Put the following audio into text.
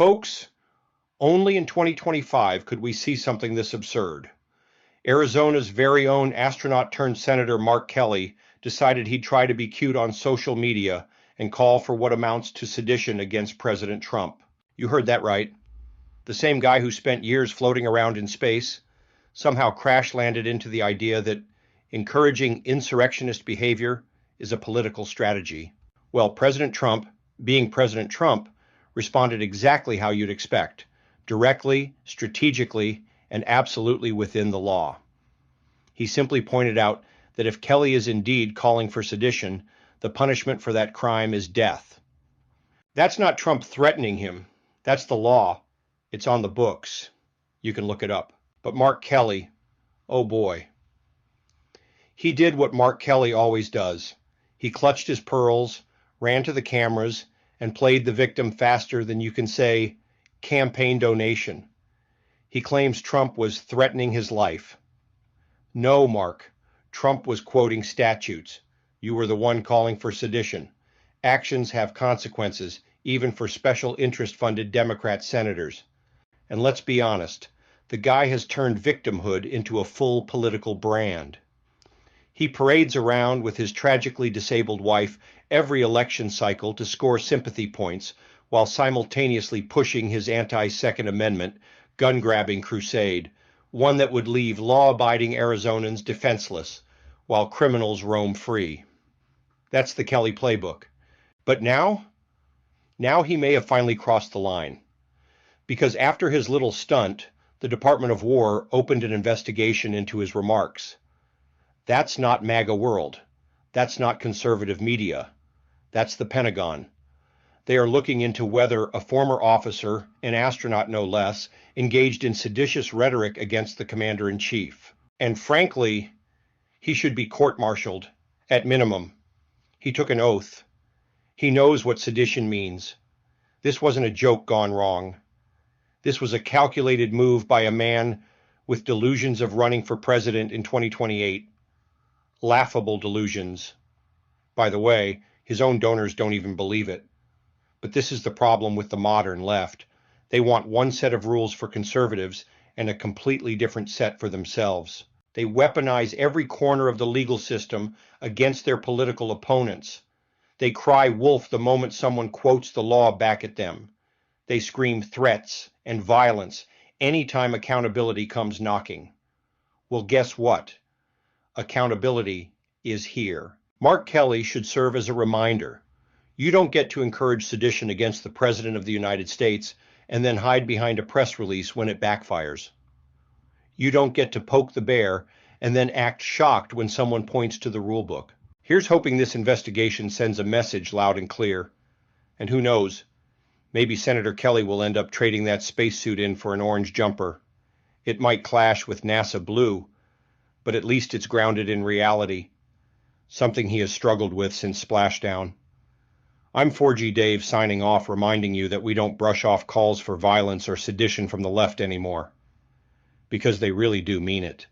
Folks, only in 2025 could we see something this absurd. Arizona's very own astronaut-turned-Senator Mark Kelly decided he'd try to be cute on social media and call for what amounts to sedition against President Trump. You heard that right. The same guy who spent years floating around in space somehow crash-landed into the idea that encouraging insurrectionist behavior is a political strategy. Well, President Trump, being President Trump, responded exactly how you'd expect, directly, strategically, and absolutely within the law. He simply pointed out that if Kelly is indeed calling for sedition, the punishment for that crime is death. That's not Trump threatening him. That's the law. It's on the books. You can look it up. But Mark Kelly, oh boy. He did what Mark Kelly always does. He clutched his pearls, ran to the cameras, and played the victim faster than you can say, campaign donation. He claims Trump was threatening his life. No, Mark. Trump was quoting statutes. You were the one calling for sedition. Actions have consequences, even for special interest-funded Democrat senators. And let's be honest, the guy has turned victimhood into a full political brand. He parades around with his tragically disabled wife every election cycle to score sympathy points while simultaneously pushing his anti-Second Amendment, gun-grabbing crusade, one that would leave law-abiding Arizonans defenseless while criminals roam free. That's the Kelly playbook. But now he may have finally crossed the line. Because after his little stunt, the Department of War opened an investigation into his remarks. That's not MAGA world. That's not conservative media. That's the Pentagon. They are looking into whether a former officer, an astronaut no less, engaged in seditious rhetoric against the commander-in-chief. And frankly, he should be court-martialed, at minimum. He took an oath. He knows what sedition means. This wasn't a joke gone wrong. This was a calculated move by a man with delusions of running for president in 2028. Laughable delusions. By the way, his own donors don't even believe it. But this is the problem with the modern left. They want one set of rules for conservatives and a completely different set for themselves. They weaponize every corner of the legal system against their political opponents. They cry wolf the moment someone quotes the law back at them. They scream threats and violence anytime accountability comes knocking. Well, guess what? Accountability is here. Mark Kelly should serve as a reminder. You don't get to encourage sedition against the President of the United States and then hide behind a press release when it backfires. You don't get to poke the bear and then act shocked when someone points to the rulebook. Here's hoping this investigation sends a message loud and clear. And who knows, maybe Senator Kelly will end up trading that spacesuit in for an orange jumper. It might clash with NASA blue, but at least it's grounded in reality, something he has struggled with since Splashdown. I'm 4G Dave signing off, reminding you that we don't brush off calls for violence or sedition from the left anymore, because they really do mean it.